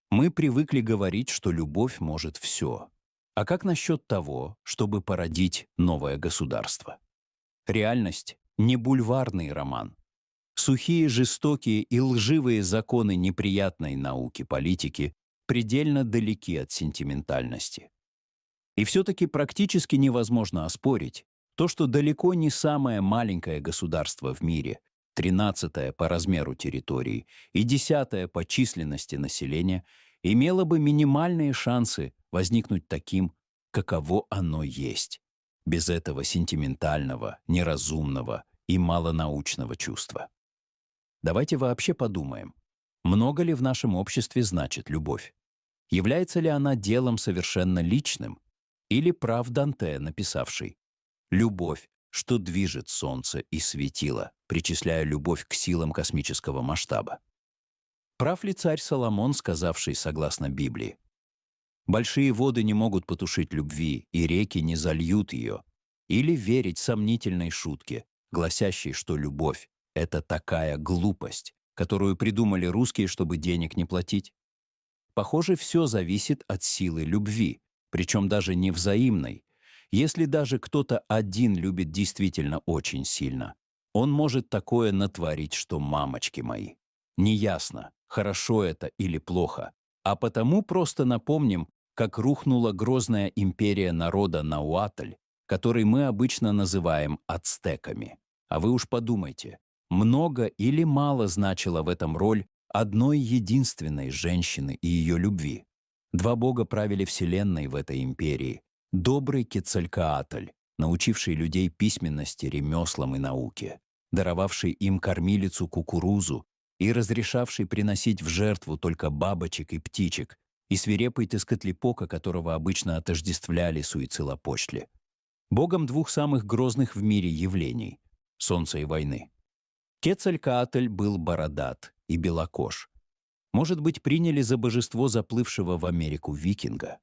Мы привыкли говорить, что любовь может все. А как насчет того, чтобы породить новое государство? Реальность — не бульварный роман. Сухие, жестокие и лживые законы неприятной науки политики предельно далеки от сентиментальности. И все-таки практически невозможно оспорить то, что далеко не самое маленькое государство в мире, 13-е по размеру территории и 10-е по численности населения, имело бы минимальные шансы возникнуть таким, каково оно есть, без этого сентиментального, неразумного и малонаучного чувства. Давайте вообще подумаем, много ли в нашем обществе значит любовь? Является ли она делом совершенно личным? Или прав Данте, написавший «Любовь, что движет солнце и светило», причисляя любовь к силам космического масштаба? Прав ли царь Соломон, сказавший, согласно Библии, «Большие воды не могут потушить любви, и реки не зальют ее», или верить сомнительной шутке, гласящей, что любовь — это такая глупость, которую придумали русские, чтобы денег не платить? Похоже, все зависит от силы любви, причем даже не взаимной. Если даже кто-то один любит действительно очень сильно, он может такое натворить, что мамочки мои. Неясно, хорошо это или плохо, а потому просто напомним, как рухнула грозная империя народа Науатль, который мы обычно называем ацтеками. А вы уж подумайте, много или мало значила в этом роль одной единственной женщины и ее любви. Два бога правили вселенной в этой империи. Добрый Кецалькаатль, научивший людей письменности, ремеслам и науке, даровавший им кормилицу кукурузу и разрешавший приносить в жертву только бабочек и птичек, и свирепый Тескотлипока, которого обычно отождествляли с Уицелопочтли. Богом двух самых грозных в мире явлений — солнца и войны. Кецалькаатль был бородат и белокож. Может быть, приняли за божество заплывшего в Америку викинга.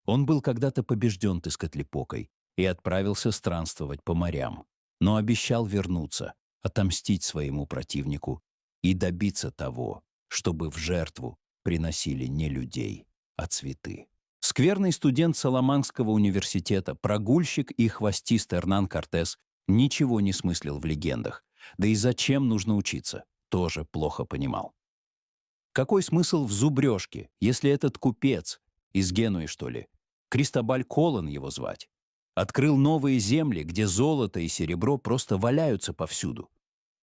Он был когда-то побежден Тескотлипокой и отправился странствовать по морям, но обещал вернуться, отомстить своему противнику и добиться того, чтобы в жертву приносили не людей, а цветы. Скверный студент Саламанского университета, прогульщик и хвостист Эрнан Кортес ничего не смыслил в легендах, да и зачем нужно учиться, тоже плохо понимал. Какой смысл в зубрежке, если этот купец, из Генуи, что ли, Кристобаль Колон его звать, открыл новые земли, где золото и серебро просто валяются повсюду?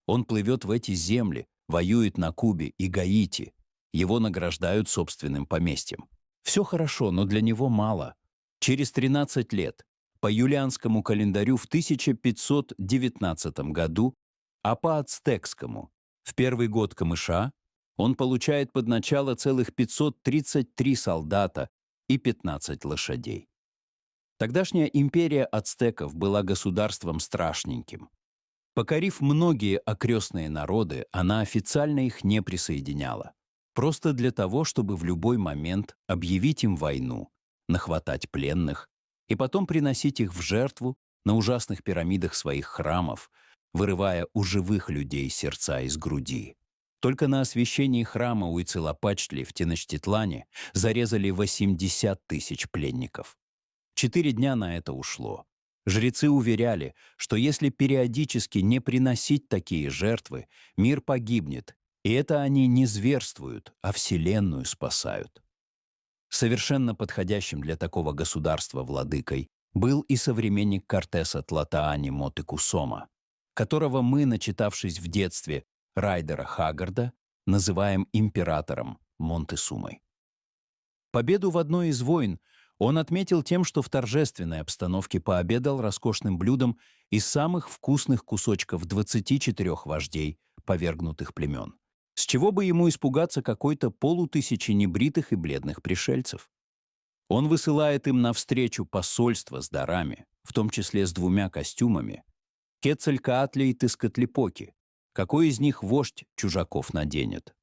Он плывет в эти земли, воюет на Кубе и Гаити, его награждают собственным поместьем. Все хорошо, но для него мало. Через 13 лет, по юлианскому календарю в 1519 году, а по ацтекскому, в первый год камыша, он получает под начало целых 533 солдата и 15 лошадей. Тогдашняя империя ацтеков была государством страшненьким. Покорив многие окрестные народы, она официально их не присоединяла. Просто для того, чтобы в любой момент объявить им войну, нахватать пленных и потом приносить их в жертву на ужасных пирамидах своих храмов, вырывая у живых людей сердца из груди. Только на освящении храма Уицелопачтли в Теночтитлане зарезали 80 тысяч пленников. 4 дня на это ушло. Жрецы уверяли, что если периодически не приносить такие жертвы, мир погибнет, и это они не зверствуют, а Вселенную спасают. Совершенно подходящим для такого государства владыкой был и современник Кортеса Тлатоани Мотыкусома, которого мы, начитавшись в детстве Райдера Хаггарда, называем императором Монтесумой. Победу в одной из войн он отметил тем, что в торжественной обстановке пообедал роскошным блюдом из самых вкусных кусочков 24 вождей повергнутых племен. С чего бы ему испугаться какой-то полутысячи небритых и бледных пришельцев? Он высылает им навстречу посольство с дарами, в том числе с 2 костюмами, Кецалькаатля и Тескотлипоки. Какой из них вождь чужаков наденет?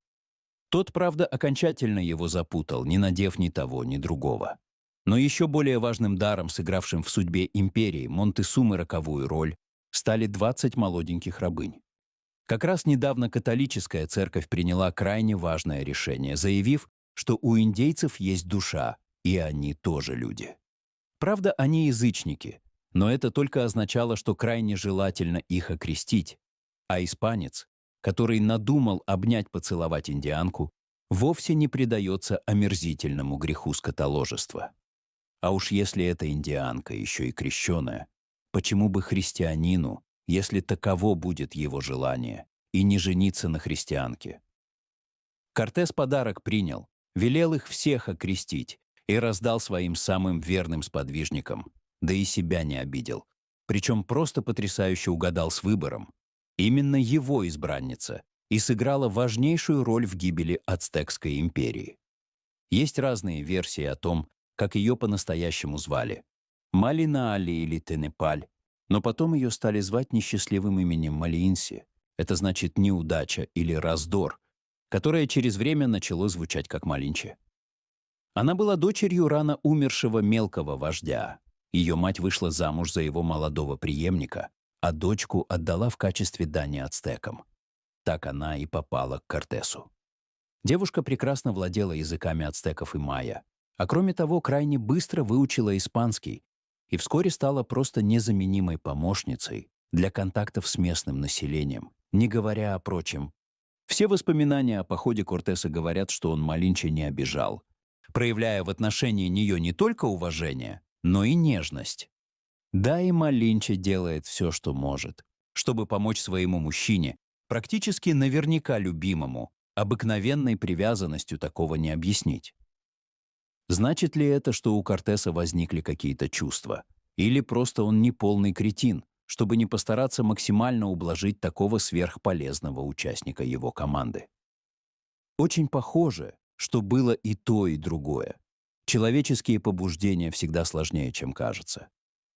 Тот, правда, окончательно его запутал, не надев ни того, ни другого. Но еще более важным даром, сыгравшим в судьбе империи Монтесумы роковую роль, стали 20 молоденьких рабынь. Как раз недавно католическая церковь приняла крайне важное решение, заявив, что у индейцев есть душа, и они тоже люди. Правда, они язычники, но это только означало, что крайне желательно их окрестить, а испанец, который надумал обнять, поцеловать индианку, вовсе не предается омерзительному греху скотоложества. А уж если эта индианка еще и крещеная, почему бы христианину, если таково будет его желание, и не жениться на христианке? Кортес подарок принял, велел их всех окрестить и раздал своим самым верным сподвижникам, да и себя не обидел. Причем просто потрясающе угадал с выбором. Именно его избранница и сыграла важнейшую роль в гибели Ацтекской империи. Есть разные версии о том, как ее по-настоящему звали. Малинаали или Тенепаль, но потом ее стали звать несчастливым именем Малиинси. Это значит неудача или раздор, которое через время начало звучать как Малинче. Она была дочерью рано умершего мелкого вождя. Ее мать вышла замуж за его молодого преемника, а дочку отдала в качестве дани ацтекам. Так она и попала к Кортесу. Девушка прекрасно владела языками ацтеков и майя, а кроме того, крайне быстро выучила испанский и вскоре стала просто незаменимой помощницей для контактов с местным населением, не говоря о прочем. Все воспоминания о походе Кортеса говорят, что он Малинче не обижал, проявляя в отношении нее не только уважение, но и нежность. Да, и Малинче делает все, что может, чтобы помочь своему мужчине, практически наверняка любимому, обыкновенной привязанностью такого не объяснить. Значит ли это, что у Кортеса возникли какие-то чувства? Или просто он не полный кретин, чтобы не постараться максимально ублажить такого сверхполезного участника его команды? Очень похоже, что было и то, и другое. Человеческие побуждения всегда сложнее, чем кажется.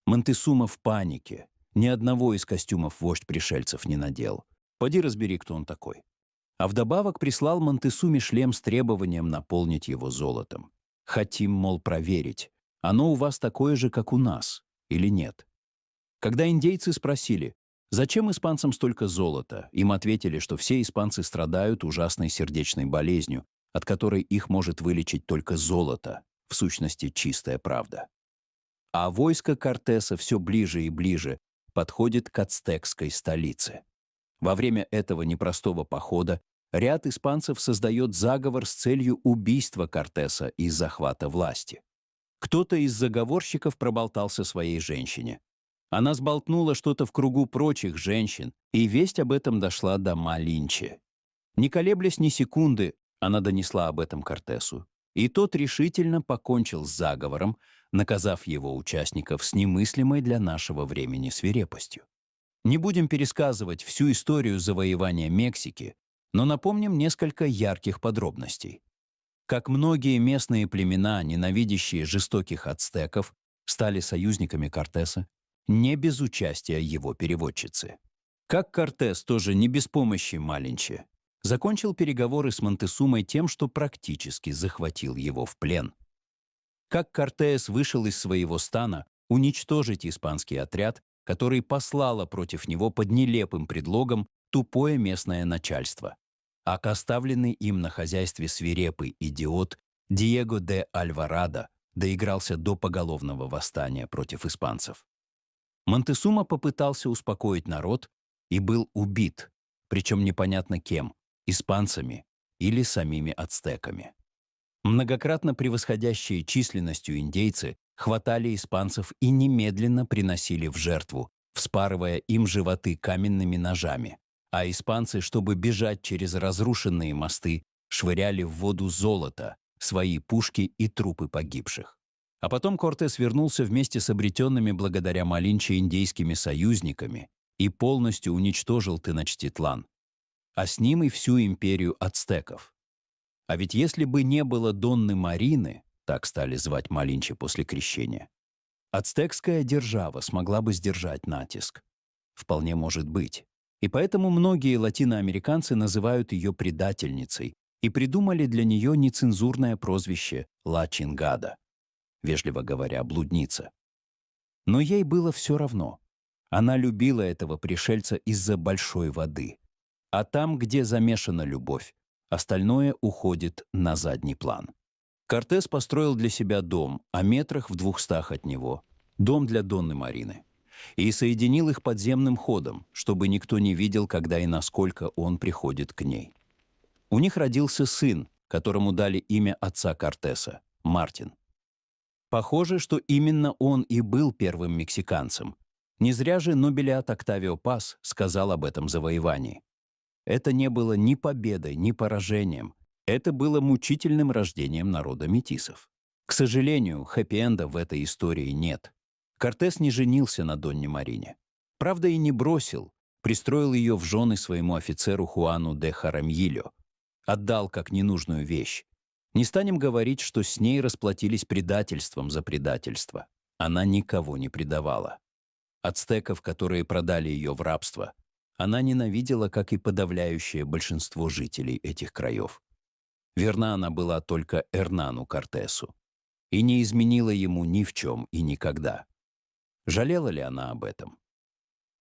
Монтесума в панике. Ни одного из костюмов вождь пришельцев не надел. Поди разбери, кто он такой. А вдобавок прислал Монтесуме шлем с требованием наполнить его золотом. Хотим, мол, проверить, оно у вас такое же, как у нас, или нет. Когда индейцы спросили, зачем испанцам столько золота, им ответили, что все испанцы страдают ужасной сердечной болезнью, от которой их может вылечить только золото, в сущности, чистая правда. А войско Кортеса все ближе и ближе подходит к ацтекской столице. Во время этого непростого похода ряд испанцев создает заговор с целью убийства Кортеса и захвата власти. Кто-то из заговорщиков проболтался своей женщине. Она сболтнула что-то в кругу прочих женщин, и весть об этом дошла до Малинче. Не колеблясь ни секунды, она донесла об этом Кортесу, и тот решительно покончил с заговором, наказав его участников с немыслимой для нашего времени свирепостью. Не будем пересказывать всю историю завоевания Мексики, но напомним несколько ярких подробностей. Как многие местные племена, ненавидящие жестоких ацтеков, стали союзниками Кортеса, не без участия его переводчицы. Как Кортес, тоже не без помощи Малинче, закончил переговоры с Монтесумой тем, что практически захватил его в плен. Как Кортес вышел из своего стана уничтожить испанский отряд, который послало против него под нелепым предлогом тупое местное начальство. А оставленный им на хозяйстве свирепый идиот Диего де Альварадо доигрался до поголовного восстания против испанцев. Монтесума попытался успокоить народ и был убит, причем непонятно кем – испанцами или самими ацтеками. Многократно превосходящие численностью индейцы хватали испанцев и немедленно приносили в жертву, вспарывая им животы каменными ножами, а испанцы, чтобы бежать через разрушенные мосты, швыряли в воду золото, свои пушки и трупы погибших. А потом Кортес вернулся вместе с обретенными благодаря Малинче индейскими союзниками и полностью уничтожил Теночтитлан, а с ним и всю империю ацтеков. А ведь если бы не было Донны Марины, так стали звать Малинче после крещения, ацтекская держава смогла бы сдержать натиск. Вполне может быть. И поэтому многие латиноамериканцы называют ее предательницей и придумали для нее нецензурное прозвище «Ла Чингада», вежливо говоря, блудница. Но ей было все равно. Она любила этого пришельца из-за большой воды. А там, где замешана любовь, остальное уходит на задний план. Кортес построил для себя дом, а метрах в 200 от него — дом для Донны Марины, и соединил их подземным ходом, чтобы никто не видел, когда и насколько он приходит к ней. У них родился сын, которому дали имя отца Кортеса — Мартин. Похоже, что именно он и был первым мексиканцем. Не зря же Нобелиат Октавио Паз сказал об этом завоевании. Это не было ни победой, ни поражением. Это было мучительным рождением народа метисов. К сожалению, хэппи-энда в этой истории нет. Кортес не женился на Донне Марине. Правда, и не бросил, пристроил ее в жены своему офицеру Хуану де Харамьило. Отдал как ненужную вещь. Не станем говорить, что с ней расплатились предательством за предательство. Она никого не предавала. Ацтеков, которые продали ее в рабство, она ненавидела, как и подавляющее большинство жителей этих краев. Верна она была только Эрнану Кортесу и не изменила ему ни в чем и никогда. Жалела ли она об этом?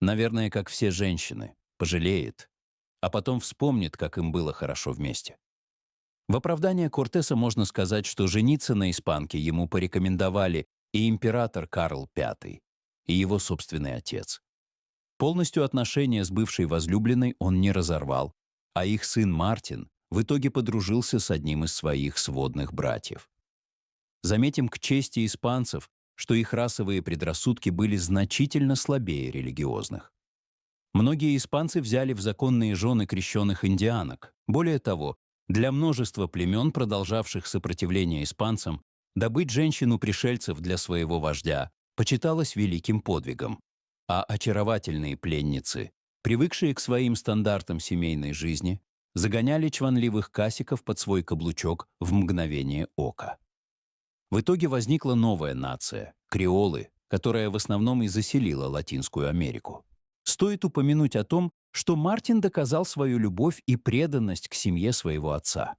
Наверное, как все женщины, пожалеет, а потом вспомнит, как им было хорошо вместе. В оправдание Кортеса можно сказать, что жениться на испанке ему порекомендовали и император Карл V, и его собственный отец. Полностью отношения с бывшей возлюбленной он не разорвал, а их сын Мартин в итоге подружился с одним из своих сводных братьев. Заметим к чести испанцев, что их расовые предрассудки были значительно слабее религиозных. Многие испанцы взяли в законные жены крещенных индианок. Более того, для множества племен, продолжавших сопротивление испанцам, добыть женщину-пришельцев для своего вождя почиталось великим подвигом, а очаровательные пленницы, привыкшие к своим стандартам семейной жизни, загоняли чванливых касиков под свой каблучок в мгновение ока. В итоге возникла новая нация — креолы, которая в основном и заселила Латинскую Америку. Стоит упомянуть о том, что Мартин доказал свою любовь и преданность к семье своего отца.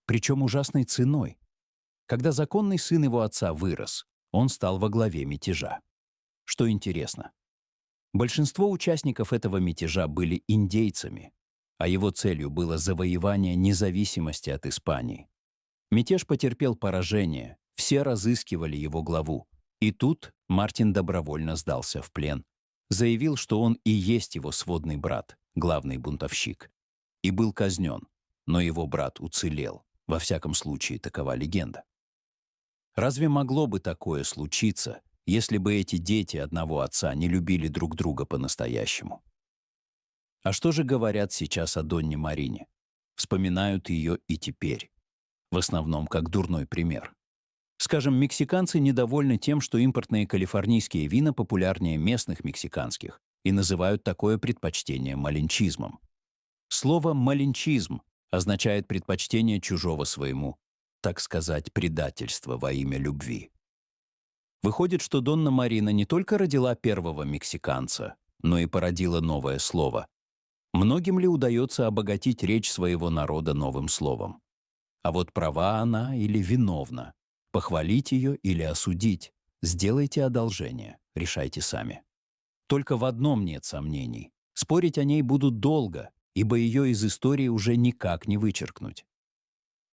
Причем ужасной ценой. Когда законный сын его отца вырос, он стал во главе мятежа. Что интересно, большинство участников этого мятежа были индейцами, а его целью было завоевание независимости от Испании. Мятеж потерпел поражение, все разыскивали его главу. И тут Мартин добровольно сдался в плен. Заявил, что он и есть его сводный брат, главный бунтовщик. И был казнен, но его брат уцелел. Во всяком случае, такова легенда. Разве могло бы такое случиться, если бы эти дети одного отца не любили друг друга по-настоящему? А что же говорят сейчас о Донне Марине? Вспоминают ее и теперь. В основном как дурной пример. Скажем, мексиканцы недовольны тем, что импортные калифорнийские вина популярнее местных мексиканских и называют такое предпочтение маленчизмом. Слово «маленчизм» означает предпочтение чужого своему, так сказать, предательство во имя любви. Выходит, что Донна Марина не только родила первого мексиканца, но и породила новое слово. Многим ли удается обогатить речь своего народа новым словом? А вот права она или виновна? Похвалить ее или осудить? Сделайте одолжение, решайте сами. Только в одном нет сомнений. Спорить о ней будут долго, ибо ее из истории уже никак не вычеркнуть.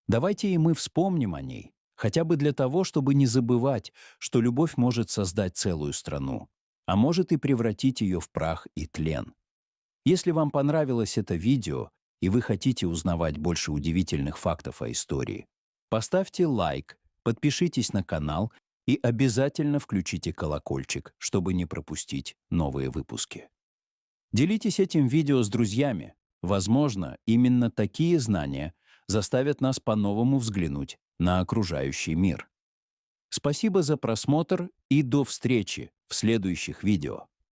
Давайте и мы вспомним о ней, хотя бы для того, чтобы не забывать, что любовь может создать целую страну, а может и превратить ее в прах и тлен. Если вам понравилось это видео, и вы хотите узнавать больше удивительных фактов о истории, поставьте лайк, подпишитесь на канал и обязательно включите колокольчик, чтобы не пропустить новые выпуски. Делитесь этим видео с друзьями. Возможно, именно такие знания заставят нас по-новому взглянуть на окружающий мир. Спасибо за просмотр и до встречи в следующих видео.